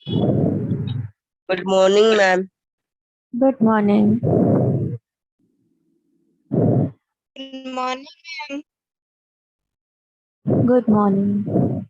Good morning, ma'am. Good morning. Good morning, ma'am. Good morning.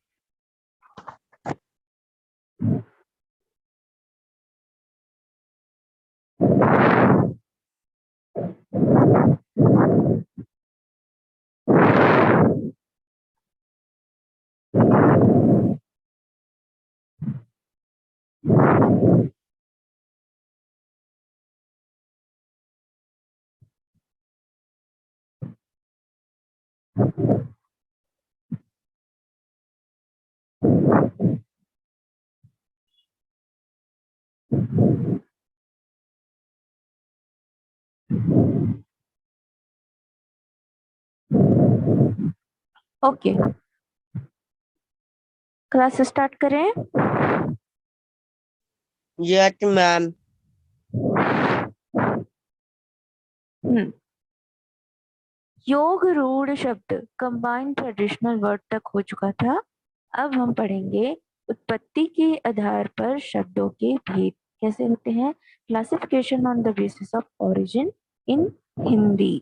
Okay, class start करें। Yes, ma'am. योग रूढ़ शब्द combined traditional word तक हो चुका था। अब हम पढ़ेंगे उत्पत्ति के आधार पर शब्दों के भेद कैसे होते हैं। Classification on the basis of origin इन हिंदी।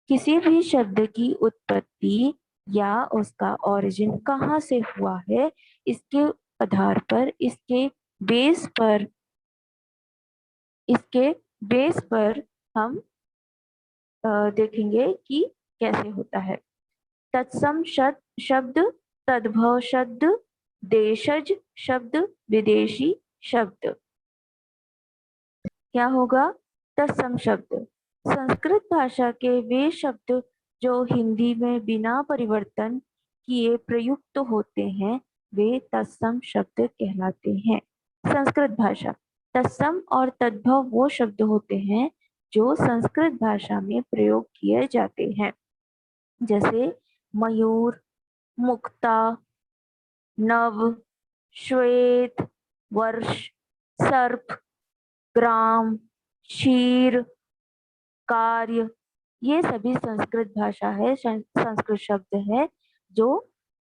किसी भी शब्द की उत्पत्ति या उसका ओरिजिन कहाँ से हुआ है, इसके आधार पर इसके बेस पर हम देखेंगे कि कैसे होता है। तत्सम शब्द, तद्भव शब्द, देशज शब्द, विदेशी शब्द। क्या होगा? तत्सम शब्द संस्कृत भाषा के वे शब्द जो हिंदी में बिना परिवर्तन किए प्रयुक्त होते हैं, वे तत्सम शब्द कहलाते हैं। संस्कृत भाषा। तत्सम और तद्भव वो शब्द होते हैं जो संस्कृत भाषा में प्रयोग किए जाते हैं, जैसे मयूर, मुक्ता, नव, श्वेत, वर्ष, सर्प, ग्राम, क्षीर, कार्य। ये सभी संस्कृत भाषा है, संस्कृत शब्द है जो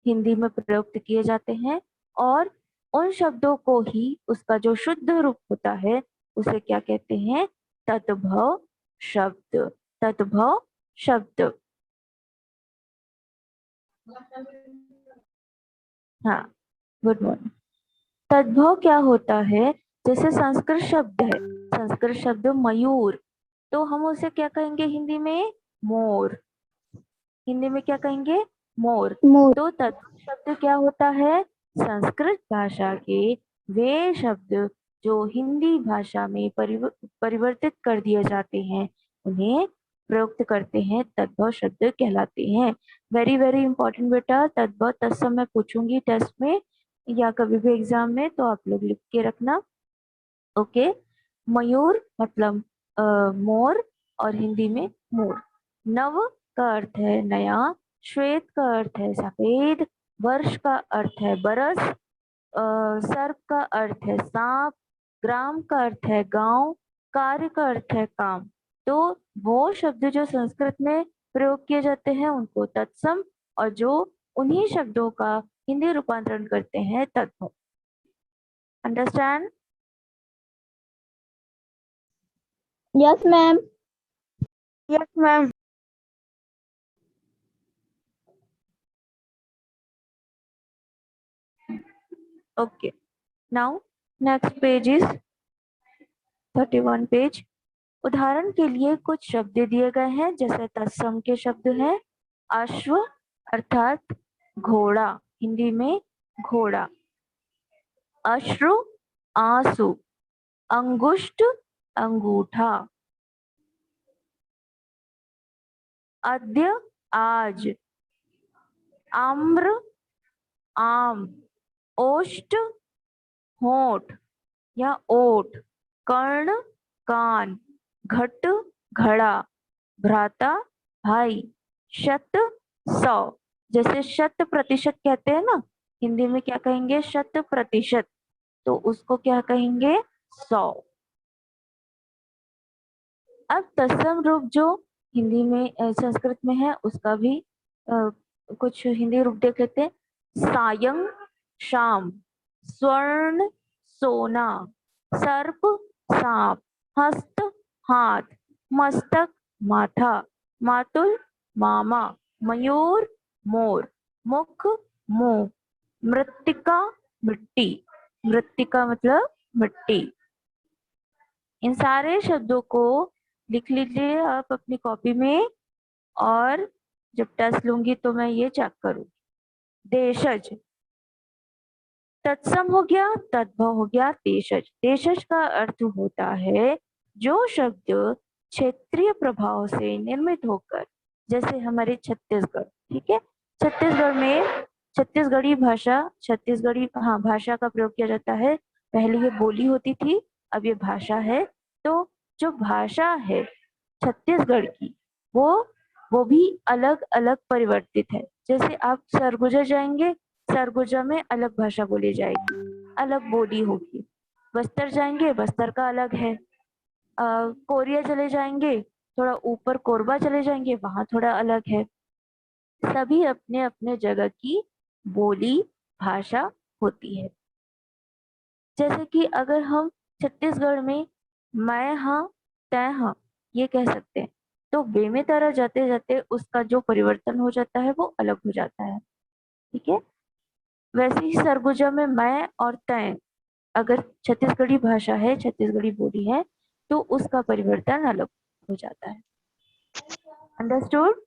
हिंदी में प्रयुक्त किए जाते हैं, और उन शब्दों को ही उसका जो शुद्ध रूप होता है उसे क्या कहते हैं? तद्भव शब्द। तद्भव शब्द। हाँ, गुड मॉर्निंग। तद्भव क्या होता है? जैसे संस्कृत शब्द है, संस्कृत शब्द मयूर, तो हम उसे क्या कहेंगे हिंदी में? मोर। हिंदी में क्या कहेंगे? मोर। मोर। तो तद्भव शब्द क्या होता है? संस्कृत भाषा के वे शब्द जो हिंदी भाषा में परिवर्तित कर दिए जाते हैं, उन्हें प्रयुक्त करते हैं, तद्भव शब्द कहलाते हैं। वेरी वेरी इंपॉर्टेंट बेटा, तद्भव तत्सम मैं पूछूंगी टेस्ट में या कभी भी एग्जाम में, तो आप लोग लिख के रखना। ओके। मयूर मतलब मोर, और हिंदी में मोर। नव का अर्थ है नया, श्वेत का अर्थ है सफेद, वर्ष का अर्थ है बरस, सर्प का अर्थ है सांप, ग्राम का अर्थ है गांव, कार्य का अर्थ है काम। तो वो शब्द जो संस्कृत में प्रयोग किए जाते हैं उनको तत्सम, और जो उन्हीं शब्दों का हिंदी रूपांतरण करते हैं तद्भव। Understand? Yes, ma'am. Yes, ma'am. Okay. Now next page is 31 page. उदाहरण के लिए कुछ शब्द दिए गए हैं, जैसे तत्सम के शब्द हैं अश्व अर्थात घोड़ा, हिंदी में घोड़ा। अश्रु आंसू, अंगुष्ठ अंगूठा, अद्य आज, आम्र आम, ओष्ठ होठ या ओठ, कर्ण कान, घट घड़ा, भ्राता भाई, शत सौ। जैसे शत प्रतिशत कहते हैं ना, हिंदी में क्या कहेंगे? शत प्रतिशत, तो उसको क्या कहेंगे? 100। अब तत्सम रूप जो हिंदी में संस्कृत में है उसका भी कुछ हिंदी रूप देख लेते हैं। सायं शाम, स्वर्ण सोना, सर्प सांप, हस्त हाथ, मस्तक माथा, मातुल मामा, मयूर मोर, मुख मुंह, मृत्तिका मिट्टी, मृत्तिका मतलब मिट्टी। इन सारे शब्दों को लिख लीजिए आप अपनी कॉपी में, और जब टेस्ट लूंगी तो मैं ये चेक करूंगी। देशज, तत्सम हो गया, तद्भव हो गया, देशज। देशज का अर्थ होता है जो शब्द क्षेत्रीय प्रभाव से निर्मित होकर, जैसे हमारे छत्तीसगढ़, ठीक है, छत्तीसगढ़ में छत्तीसगढ़ी भाषा, छत्तीसगढ़ी हाँ भाषा का प्रयोग किया जाता है। पहले ये बोली होती थी, अब ये भाषा है। तो जो भाषा है छत्तीसगढ़ की, वो भी अलग अलग परिवर्तित है। जैसे आप सरगुजा जाएंगे, सरगुजा में अलग भाषा बोली जाएगी, अलग बोली होगी। बस्तर जाएंगे, बस्तर का अलग है। कोरिया चले जाएंगे, थोड़ा ऊपर कोरबा चले जाएंगे, वहां थोड़ा अलग है। सभी अपने अपने जगह की बोली भाषा होती है। जैसे कि अगर हम छत्तीसगढ़ में मैं हाँ तय हाँ ये कह सकते हैं, तो बे में तरह जाते जाते उसका जो परिवर्तन हो जाता है वो अलग हो जाता है, ठीक है। वैसे ही सरगुजा में मैं और तय अगर छत्तीसगढ़ी भाषा है, छत्तीसगढ़ी बोली है, तो उसका परिवर्तन अलग हो जाता है। अंडरस्टूड?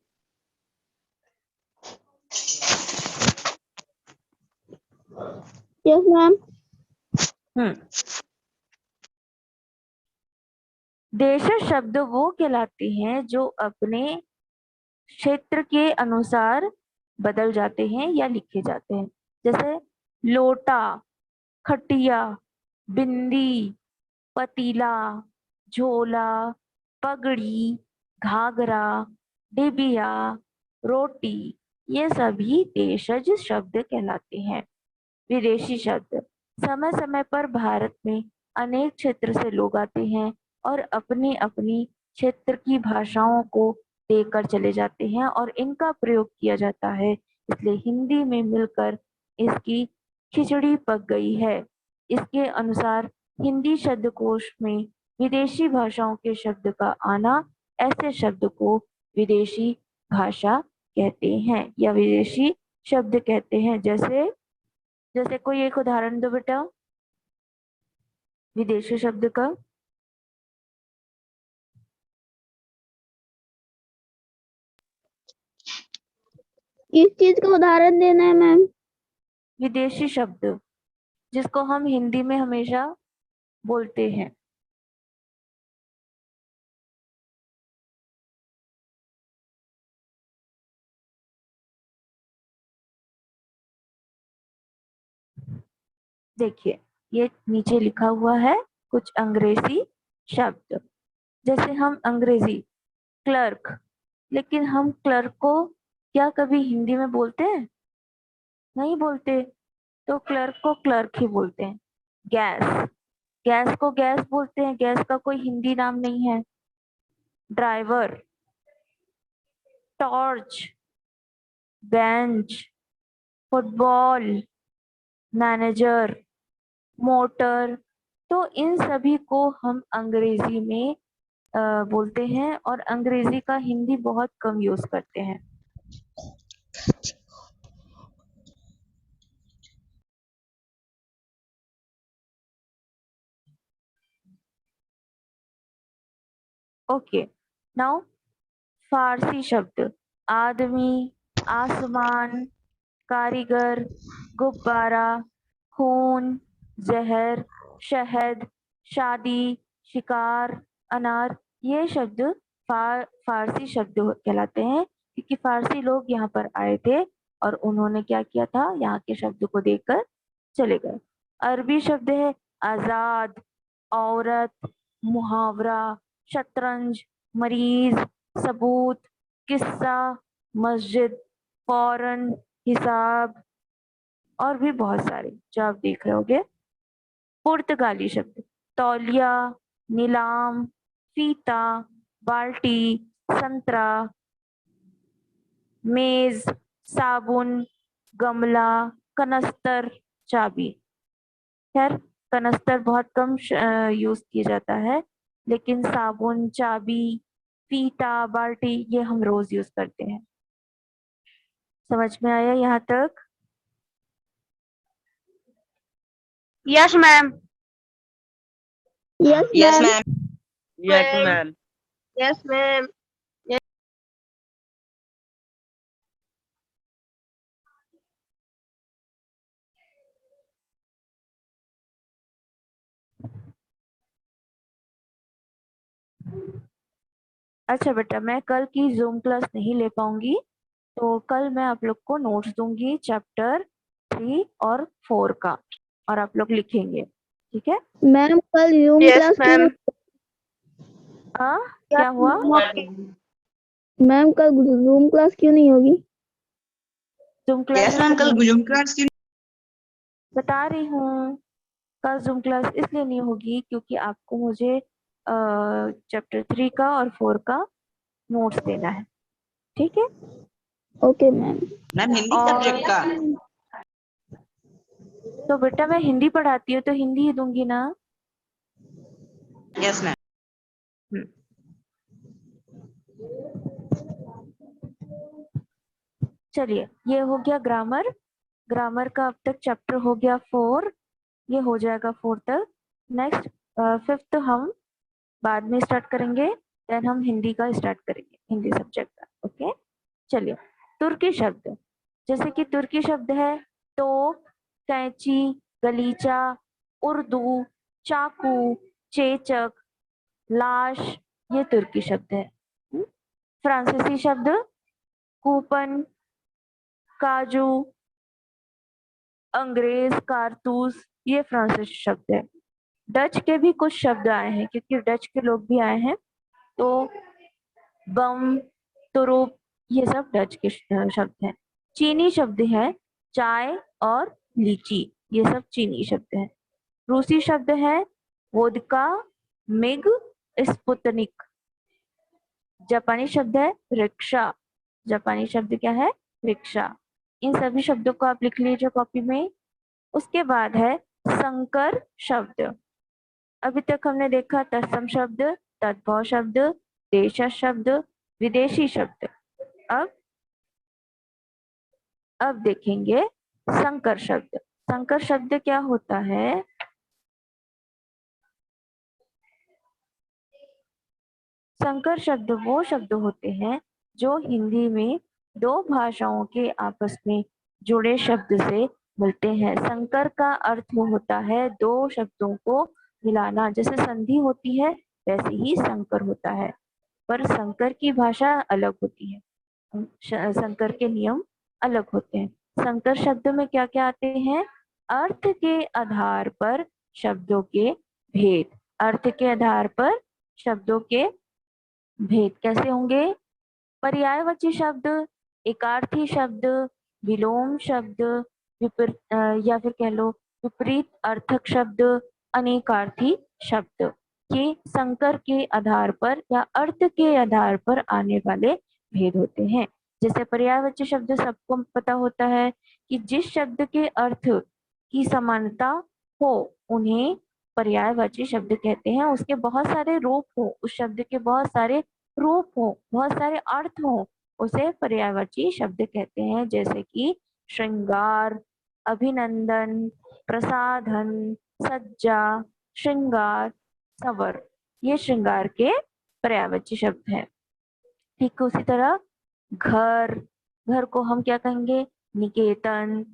Yes ma'am. देश शब्द वो कहलाते हैं जो अपने क्षेत्र के अनुसार बदल जाते हैं या लिखे जाते हैं। जैसे लोटा, खटिया, बिंदी, पतीला, झोला, पगड़ी, घाघरा, डिबिया, रोटी, ये सभी देशज शब्द कहलाते हैं। विदेशी शब्द, समय समय पर भारत में अनेक क्षेत्र से लोग आते हैं और अपनी अपनी क्षेत्र की भाषाओं को देकर चले जाते हैं और इनका प्रयोग किया जाता है, इसलिए हिंदी में मिलकर इसकी खिचड़ी पक गई है। इसके अनुसार हिंदी शब्दकोश में विदेशी भाषाओं के शब्द का आना, ऐसे शब्द को विदेशी भाषा कहते हैं या विदेशी शब्द कहते हैं। जैसे जैसे कोई एक उदाहरण दो बेटा विदेशी शब्द का। किस चीज का उदाहरण देना है मैम? विदेशी शब्द जिसको हम हिंदी में हमेशा बोलते हैं। देखिए ये नीचे लिखा हुआ है कुछ अंग्रेजी शब्द। जैसे हम अंग्रेजी क्लर्क, लेकिन हम क्लर्क को क्या कभी हिंदी में बोलते हैं? नहीं बोलते, तो क्लर्क को क्लर्क ही बोलते हैं। गैस, गैस को गैस बोलते हैं, गैस का कोई हिंदी नाम नहीं है। Driver, torch, bench, football, manager, motor, तो इन सभी को हम अंग्रेजी में बोलते हैं और अंग्रेजी का हिंदी बहुत कम यूज करते हैं। ओके, नाउ फारसी शब्द, आदमी, आसमान, कारीगर, गुब्बारा, खून, जहर, शहद, शादी, शिकार, अनार, ये शब्द फारसी शब्द कहलाते हैं, क्योंकि फारसी लोग यहाँ पर आए थे और उन्होंने क्या किया था, यहाँ के शब्द को देखकर चले गए। अरबी शब्द है आजाद, औरत, मुहावरा, शतरंज, मरीज, सबूत, किस्सा, मस्जिद, फौरन, हिसाब, और भी बहुत सारे जो आप देख रहे होगे। पुर्तगाली शब्द, तौलिया, नीलाम, फीता, बाल्टी, संतरा, मेज, साबुन, गमला, कनस्तर, चाबी। खैर कनस्तर बहुत कम यूज किया जाता है, लेकिन साबुन, चाबी, फीता, बाल्टी ये हम रोज यूज करते हैं। समझ में आया यहाँ तक? Yes ma'am. Yes Yes, ma'am. ma'am. Yes, ma'am. Yes ma'am. अच्छा बेटा, मैं कल की जूम क्लास नहीं ले पाऊंगी, तो कल मैं आप लोग को नोट्स दूंगी चैप्टर 3 और 4 का, और आप लोग लिखेंगे, ठीक है? मैम कल जूम यस क्लास क्यों मैम। क्या हुआ? मैम कल जूम क्लास क्यों नहीं होगी? Zoom class Yes, ma'am. कल जूम क्लास क्यों? बता रही हूँ, कल जूम क्लास इसलिए नहीं होगी क्योंकि आपको मुझे चैप्टर 3 का और 4 का नोट्स देना है, ठीक है? Okay ma'am. मैम हिंदी और सब्जेक्ट का। तो बेटा मैं हिंदी पढ़ाती हूँ तो हिंदी ही दूंगी ना। Yes, ma'am. चलिए, ये हो गया ग्रामर। ग्रामर का अब तक चैप्टर हो गया 4, ये हो जाएगा 4 तक। नेक्स्ट 5th हम बाद में स्टार्ट करेंगे, देन हम हिंदी का स्टार्ट करेंगे, हिंदी सब्जेक्ट का। ओके, चलिए। तुर्की शब्द, जैसे कि तुर्की शब्द है तोप, कैंची, गलीचा, उर्दू, चाकू, चेचक, लाश, ये तुर्की शब्द है। फ्रांसीसी शब्द कूपन, काजू, अंग्रेज, कारतूस, ये फ्रांसीसी शब्द है। डच के भी कुछ शब्द आए हैं क्योंकि डच के लोग भी आए हैं, तो बम, तुरुप, ये सब डच के शब्द हैं। चीनी शब्द है चाय और लीची, ये सब चीनी शब्द है। रूसी शब्द है वोदका, मिग, स्पुतनिक। जापानी शब्द है रिक्शा, जापानी शब्द क्या है? रिक्शा। इन सभी शब्दों को आप लिख लीजिए कॉपी में। उसके बाद है संकर शब्द। अभी तक हमने देखा तत्सम शब्द, तद्भव शब्द, देशज शब्द, विदेशी शब्द। अब देखेंगे संकर शब्द। संकर शब्द क्या होता है? संकर शब्द वो शब्द होते हैं जो हिंदी में दो भाषाओं के आपस में जुड़े शब्द से मिलते हैं। संकर का अर्थ होता है दो शब्दों को मिलाना, जैसे संधि होती है वैसे ही संकर होता है, पर संकर की भाषा अलग होती है, संकर के नियम अलग होते हैं। संकर शब्द में क्या क्या आते हैं? अर्थ के आधार पर शब्दों के भेद। अर्थ के आधार पर शब्दों के भेद कैसे होंगे? पर्यायवाची शब्द, एकार्थी शब्द, विलोम शब्द, या फिर कह लो विपरीत अर्थक शब्द, अनेकार्थी शब्द। ये संकर के आधार पर या अर्थ के आधार पर आने वाले भेद होते हैं। जैसे पर्यायवाची शब्द सबको पता होता है कि जिस शब्द के अर्थ की समानता हो उन्हें पर्यायवाची शब्द कहते हैं। उसके बहुत सारे रूप हो, उस शब्द के बहुत सारे रूप हो, बहुत सारे अर्थ हो, उसे पर्यायवाची शब्द कहते हैं। जैसे कि श्रृंगार, अभिनंदन, प्रसाधन, सज्जा, श्रृंगार, सवर, ये श्रृंगार के पर्यायवाची शब्द हैं। ठीक उसी तरह घर, घर को हम क्या कहेंगे? निकेतन,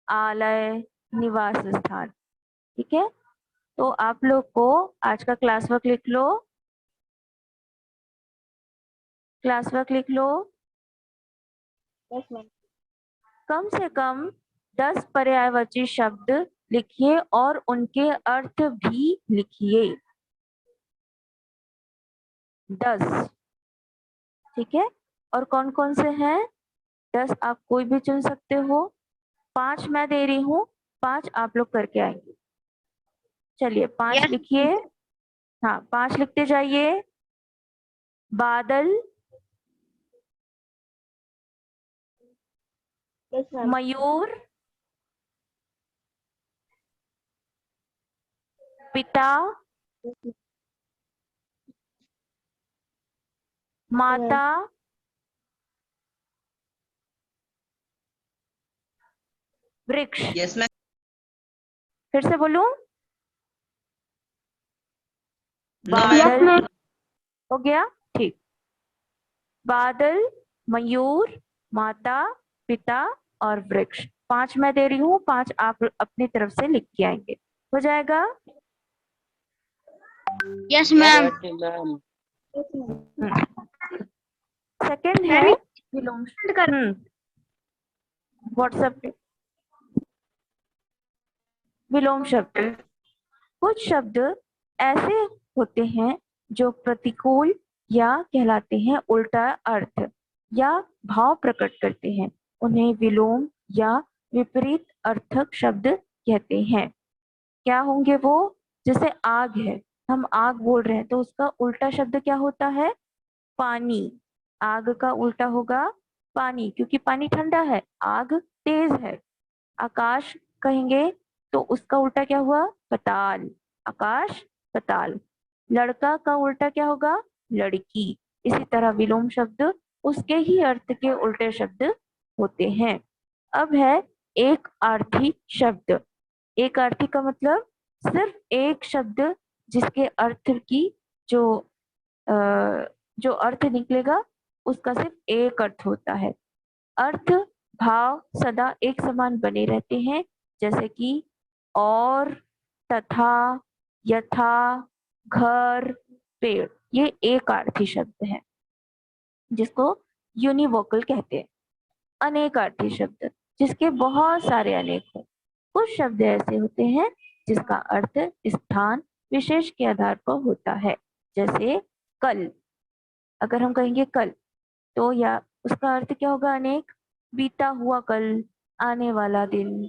आलय, निवास स्थान। ठीक है, तो आप लोग को आज का क्लास वर्क लिख लो, क्लास वर्क लिख लो। कम से कम 10 पर्यायवाची शब्द लिखिए और उनके अर्थ भी लिखिए। 10, ठीक है? और कौन कौन से हैं? 10 आप कोई भी चुन सकते हो, 5 मैं दे रही हूँ, 5 आप लोग करके आएंगे। चलिए 5 लिखिए। हाँ, 5 लिखते जाइए। बादल, मयूर, पिता, माता, वृक्ष। Yes, ma'am. फिर से बोलूं? No, ma'am. बादल हो गया, ठीक। बादल, मयूर, माता, पिता और वृक्ष। 5 मैं दे रही हूँ, 5 आप अपनी तरफ से लिख के आएंगे। हो जाएगा? Yes ma'am. Okay, ma'am. Second है विलोम। व्हाट्सएप पे विलोम शब्द। कुछ शब्द ऐसे होते हैं जो प्रतिकूल या कहलाते हैं उल्टा अर्थ या भाव प्रकट करते हैं, उन्हें विलोम या विपरीत अर्थक शब्द कहते हैं। क्या होंगे वो? जैसे आग है, हम आग बोल रहे हैं तो उसका उल्टा शब्द क्या होता है? पानी। आग का उल्टा होगा पानी, क्योंकि पानी ठंडा है, आग तेज है। आकाश कहेंगे तो उसका उल्टा क्या हुआ? पताल। आकाश, पताल। लड़का का उल्टा क्या होगा? लड़की। इसी तरह विलोम शब्द उसके ही अर्थ के उल्टे शब्द होते हैं। अब है एक अर्थी शब्द। एक अर्थी का मतलब सिर्फ एक शब्द जिसके अर्थ की जो जो अर्थ निकलेगा उसका सिर्फ एक अर्थ होता है। अर्थ भाव सदा एक समान बने रहते हैं, जैसे कि और, तथा, यथा, घर, पेड़। ये एक अर्थी शब्द है जिसको यूनिवोकल कहते हैं। अनेकार्थी शब्द जिसके बहुत सारे अनेक हैं। कुछ शब्द ऐसे होते हैं जिसका अर्थ स्थान विशेष के आधार पर होता है, जैसे कल। अगर हम कहेंगे कल तो या उसका अर्थ क्या होगा? अनेक। बीता हुआ कल, आने वाला दिन,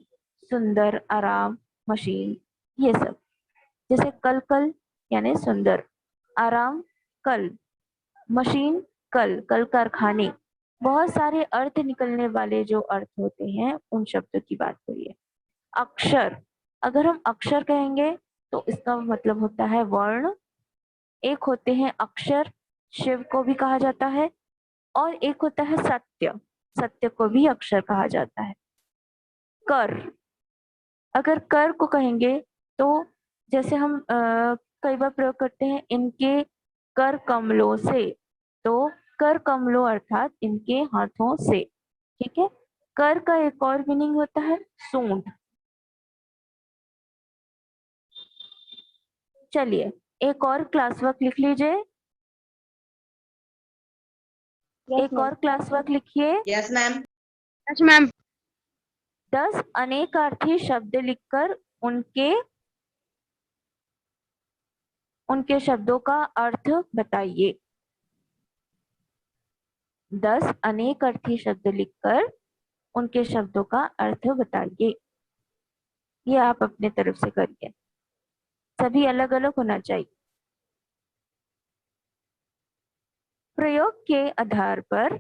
सुंदर, आराम, मशीन, ये सब। जैसे कल कल यानी सुंदर, आराम कल, मशीन कल, कल कारखाने। बहुत सारे अर्थ निकलने वाले जो अर्थ होते हैं उन शब्दों की बात करिए। अक्षर, अगर हम अक्षर कहेंगे तो इसका मतलब होता है वर्ण। एक होते हैं अक्षर, शिव को भी कहा जाता है, और एक होता है सत्य, सत्य को भी अक्षर कहा जाता है। कर, अगर कर को कहेंगे तो जैसे हम कई बार प्रयोग करते हैं इनके कर कमलों से, तो कर कमलों अर्थात इनके हाथों से। ठीक है। कर का एक और मीनिंग होता है सूंड। चलिए एक और क्लास वर्क लिख लीजिए। एक और क्लास वर्क लिखिए। Yes, ma'am. Yes ma'am. 10 अनेकार्थी शब्द लिखकर उनके शब्दों का अर्थ बताइए। 10 अनेकार्थी शब्द लिखकर उनके शब्दों का अर्थ बताइए। ये आप अपने तरफ से करिए, सभी अलग अलग होना चाहिए। प्रयोग के आधार पर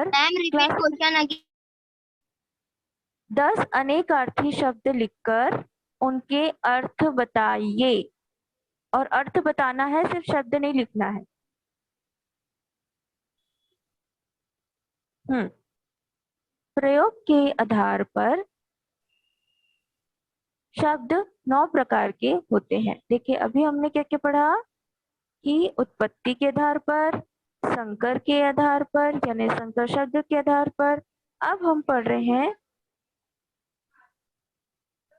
मैम रिपीट क्वेश्चन अगेन। 10 अनेकार्थी शब्द लिखकर उनके अर्थ बताइए। और अर्थ बताना है, सिर्फ शब्द नहीं लिखना है। प्रयोग के आधार पर शब्द 9 प्रकार के होते हैं। देखिए अभी हमने क्या क्या पढ़ा कि उत्पत्ति के आधार पर, संकर के आधार पर यानी संकर शब्द के आधार पर। अब हम पढ़ रहे हैं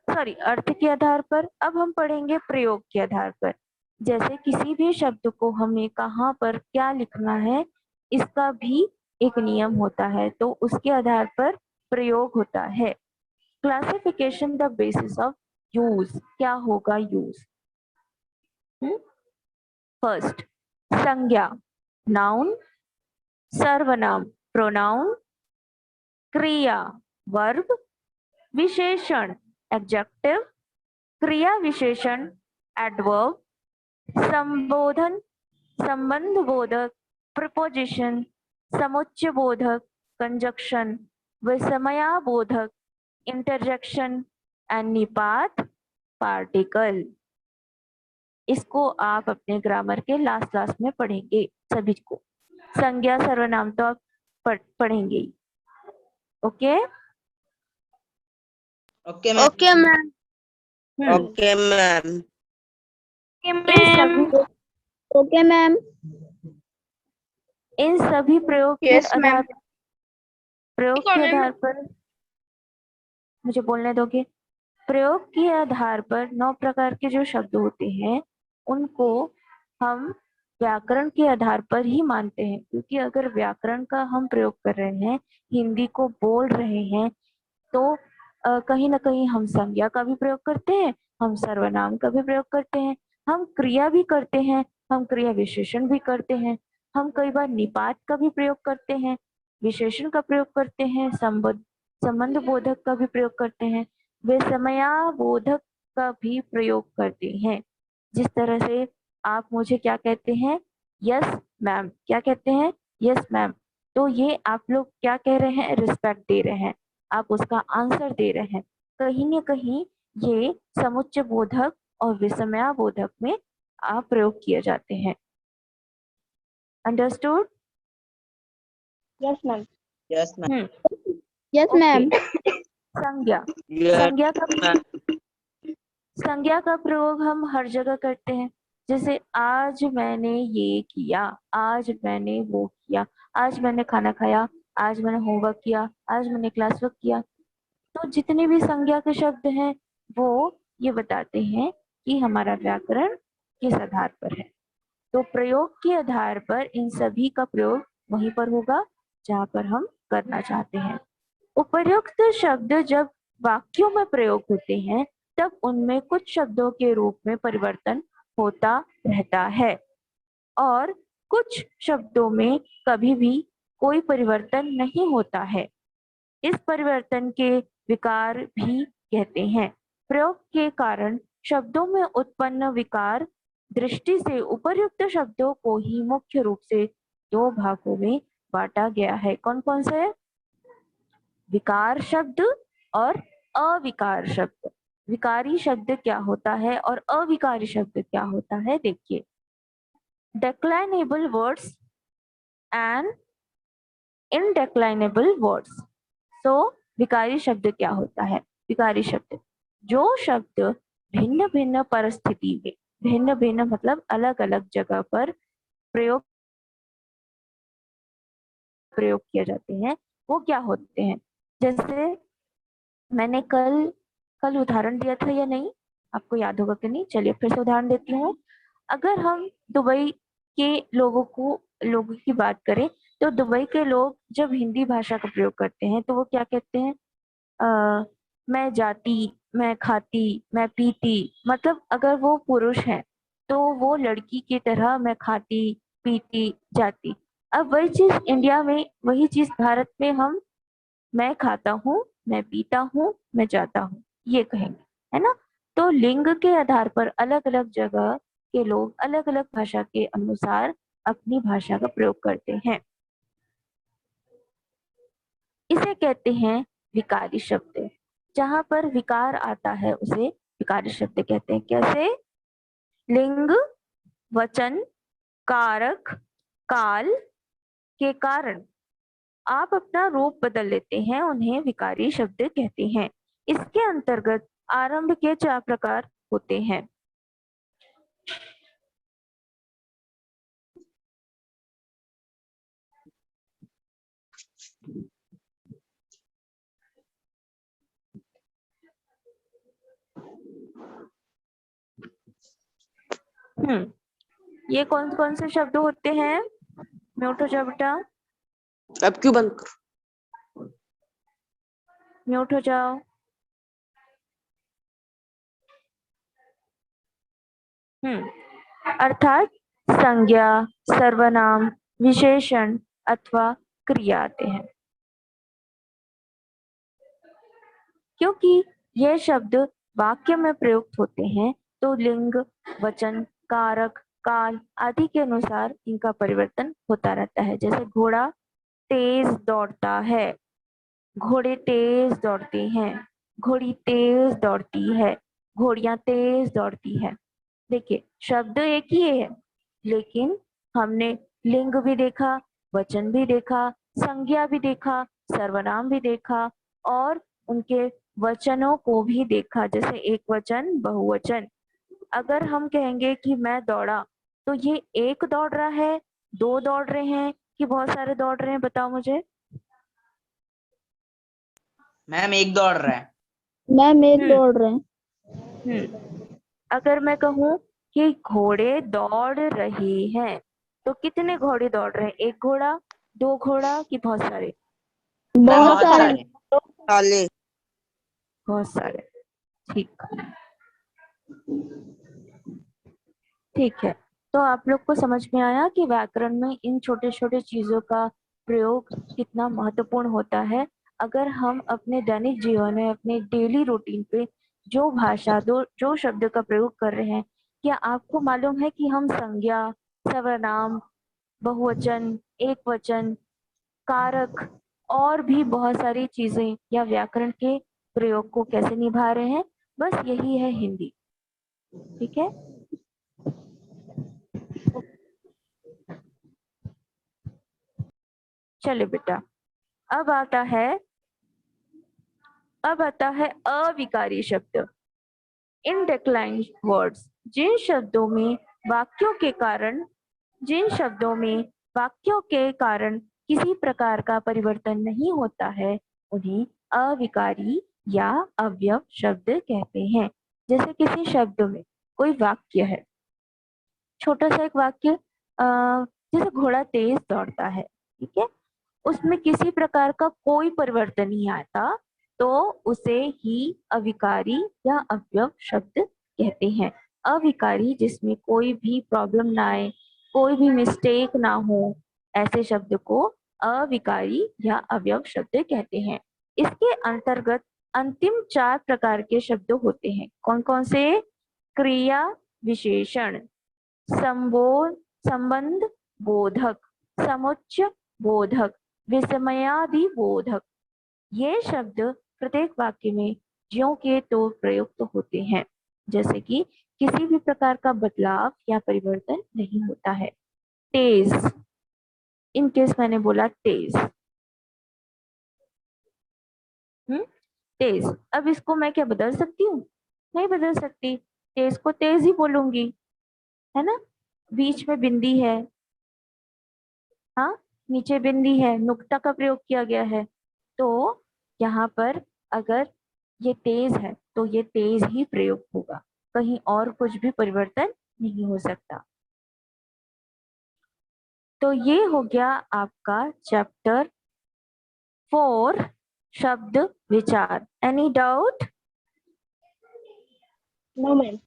अर्थ के आधार पर। अब हम पढ़ेंगे प्रयोग के आधार पर। जैसे किसी भी शब्द को हमें कहाँ पर क्या लिखना है इसका भी एक नियम होता है, तो उसके आधार पर प्रयोग होता है। Classification the basis of use. क्या होगा यूज? फर्स्ट, संज्ञा नाउन, सर्वनाम प्रोनाउन, क्रिया वर्ब, विशेषण एडजेक्टिव, क्रिया विशेषण एडवर्ब, संबोधन संबंध बोधक प्रिपोजिशन, समुच्चय बोधक कंजक्शन, विस्मयाबोधक इंटरजेक्शन एंड निपात, पार्टिकल। इसको आप अपने ग्रामर के लास्ट क्लास में पढ़ेंगे सभी को। संज्ञा सर्वनाम तो आप पढ़ेंगे ही। Okay okay ma'am. Okay ma'am. Okay ma'am. इन सभी ओके मैम। इन सभी प्रयोग के यस मैम। आधार पर मुझे बोलने दोगे। प्रयोग के आधार पर 9 प्रकार के जो शब्द होते हैं उनको हम व्याकरण के आधार पर ही मानते हैं, क्योंकि अगर व्याकरण का हम प्रयोग कर रहे हैं, हिंदी को बोल रहे हैं, तो कहीं ना कहीं हम संज्ञा का भी प्रयोग करते हैं, हम सर्वनाम का भी प्रयोग करते हैं, हम क्रिया भी करते हैं, हम क्रिया विशेषण भी करते हैं, हम कई बार निपात का भी प्रयोग करते हैं, विशेषण का प्रयोग करते हैं, संबंध बोधक का भी प्रयोग करते हैं, विस्मयाबोधक का भी प्रयोग करते हैं। जिस तरह से आप मुझे क्या कहते हैं, यस मैम, क्या कहते हैं, यस मैम, तो ये आप लोग क्या कह रहे हैं, रिस्पेक्ट दे रहे हैं, आप उसका आंसर दे रहे हैं। कहीं न कहीं ये समुच्चय बोधक और विस्मयाबोधक में आप प्रयोग किए जाते हैं। Understood? Yes ma'am. Yes ma'am. Yes ma'am. संज्ञा यस संज्ञा का प्रयोग हम हर जगह करते हैं। जैसे आज मैंने ये किया, आज मैंने वो किया, आज मैंने खाना खाया, आज मैंने होमवर्क किया, आज मैंने क्लास वर्क किया। तो जितने भी संज्ञा के शब्द हैं वो ये बताते हैं कि हमारा व्याकरण किस आधार पर है। तो प्रयोग के आधार पर इन सभी का प्रयोग वहीं पर होगा जहाँ पर हम करना चाहते हैं। उपर्युक्त शब्द जब वाक्यों में प्रयोग होते हैं तब उनमें कुछ शब्दों के रूप में परिवर्तन होता रहता है और कुछ शब्दों में कभी भी कोई परिवर्तन नहीं होता है। इस परिवर्तन के विकार भी कहते हैं। प्रयोग के कारण शब्दों में उत्पन्न विकार दृष्टि से उपर्युक्त शब्दों को ही मुख्य रूप से 2 भागों में बांटा गया है। कौन कौन से है? विकार शब्द और अविकार शब्द। विकारी शब्द क्या होता है और अविकारी शब्द क्या होता है, देखिए। डेक्लाइनेबल वर्ड्स एंड इनडेक्लाइनेबल वर्ड्स। तो विकारी शब्द क्या होता है? विकारी शब्द जो शब्द भिन्न भिन्न परिस्थिति में, भिन्न भिन्न मतलब अलग अलग जगह पर प्रयोग किए जाते हैं, वो क्या होते हैं? जैसे मैंने कल उदाहरण दिया था या नहीं, आपको याद होगा कि नहीं? चलिए फिर से उदाहरण देती हूँ। अगर हम दुबई के लोगों की बात करें तो दुबई के लोग जब हिंदी भाषा का प्रयोग करते हैं तो वो क्या कहते हैं? मैं जाती, मैं खाती, मैं पीती, मतलब अगर वो पुरुष है तो वो लड़की की तरह मैं खाती, पीती, जाती। अब वही चीज इंडिया में, वही चीज भारत में हम मैं खाता हूँ, मैं पीता हूँ, मैं जाता हूँ, ये कहेंगे, है ना? तो लिंग के आधार पर अलग अलग जगह के लोग अलग अलग भाषा के अनुसार अपनी भाषा का प्रयोग करते हैं। इसे कहते हैं विकारी शब्द। जहां पर विकार आता है उसे विकारी शब्द कहते हैं। कैसे? लिंग, वचन, कारक, काल के कारण आप अपना रूप बदल लेते हैं, उन्हें विकारी शब्द कहते हैं। इसके अंतर्गत आरंभ के 4 प्रकार होते हैं। ये कौन कौन से शब्द होते हैं? म्यूट हो जाओ बेटा, अब क्यों बंद करो? म्यूट हो जाओ। अर्थात संज्ञा, सर्वनाम, विशेषण अथवा क्रिया आते हैं। क्योंकि ये शब्द वाक्य में प्रयुक्त होते हैं तो लिंग, वचन, कारक, काल आदि के अनुसार इनका परिवर्तन होता रहता है। जैसे घोड़ा तेज दौड़ता है, घोड़े तेज दौड़ते हैं, घोड़ी तेज दौड़ती है, घोड़ियां तेज दौड़ती है। देखिए शब्द एक ही है, लेकिन हमने लिंग भी देखा, वचन भी देखा, संज्ञा भी देखा, सर्वनाम भी देखा और उनके वचनों को भी देखा, जैसे एक वचन, बहुवचन। अगर हम कहेंगे कि मैं दौड़ा, तो ये एक दौड़ रहा है, दो दौड़ रहे हैं कि बहुत सारे दौड़ रहे हैं, बताओ मुझे। मैम एक दौड़ रहा है। मैम एक हम्म दौड़ रहे हैं। अगर मैं कहूँ कि घोड़े दौड़ रहे हैं, तो कितने घोड़े दौड़ रहे हैं? एक घोड़ा, दो घोड़ा कि बहुत सारे? मैम बहुत बहुत सारे। सारे। साले बहुत सारे। ठीक ठीक है। तो आप लोग को समझ में आया कि व्याकरण में इन छोटे छोटे चीजों का प्रयोग कितना महत्वपूर्ण होता है। अगर हम अपने दैनिक जीवन में, अपने डेली रूटीन पे जो भाषा, जो शब्द का प्रयोग कर रहे हैं, क्या आपको मालूम है कि हम संज्ञा, सर्वनाम, बहुवचन, एक वचन, कारक और भी बहुत सारी चीजें या व्याकरण के प्रयोग को कैसे निभा रहे हैं? बस यही है हिंदी। ठीक है। चले बेटा, अब आता है अविकारी शब्द। इनडेक्लाइन वर्ड्स, जिन शब्दों में वाक्यों के कारण किसी प्रकार का परिवर्तन नहीं होता है, उन्हें अविकारी या अवयव शब्द कहते हैं। जैसे किसी शब्द में कोई वाक्य है, छोटा सा एक वाक्य, जैसे घोड़ा तेज दौड़ता है, ठीक है, उसमें किसी प्रकार का कोई परिवर्तन नहीं आता, तो उसे ही अविकारी या अवयव शब्द कहते हैं। अविकारी जिसमें कोई भी प्रॉब्लम ना आए, कोई भी मिस्टेक ना हो, ऐसे शब्द को अविकारी या अवयव शब्द कहते हैं। इसके अंतर्गत अंतिम 4 प्रकार के शब्द होते हैं। कौन कौन से? क्रिया विशेषण, संबंध बोधक, समुच्चय बोधक, विस्मयादि बोधक। ये शब्द प्रत्येक वाक्य में ज्यों के तो प्रयुक्त होते हैं, जैसे कि किसी भी प्रकार का बदलाव या परिवर्तन नहीं होता है। तेज, इन केस मैंने बोला तेज, तेज, अब इसको मैं क्या बदल सकती हूँ? नहीं बदल सकती। तेज को तेज ही बोलूंगी, है ना। बीच में बिंदी है, हाँ, नीचे बिंदी है, नुक्ता का प्रयोग किया गया है, तो यहाँ पर अगर ये तेज है तो ये तेज ही प्रयोग होगा, कहीं और कुछ भी परिवर्तन नहीं हो सकता। तो ये हो गया आपका चैप्टर 4 शब्द विचार। Any doubt? No ma'am.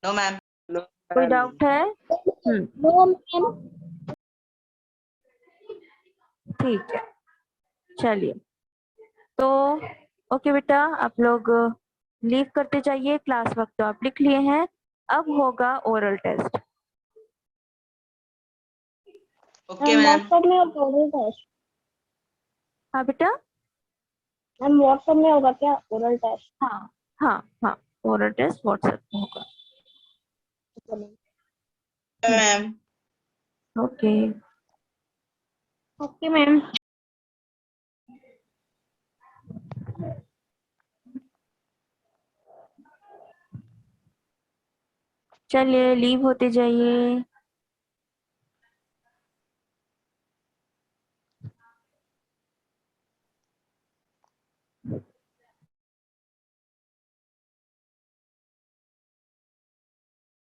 No ma'am. कोई डाउट है? No ma'am. ठीक है, चलिए। तो ओके बेटा, आप लोग लीव करते जाइए, क्लास वर्क तो आप लिख लिए हैं, अब होगा oral test. Okay ma'am. WhatsApp में होगा ओरल टेस्ट? हाँ बेटा, मैम व्हाट्सएप में होगा क्या ओरल टेस्ट? हाँ हाँ हाँ, ओरल टेस्ट व्हाट्सएप में होगा। मैम। ओके। Okay ma'am. चलिए लीव होते जाइए।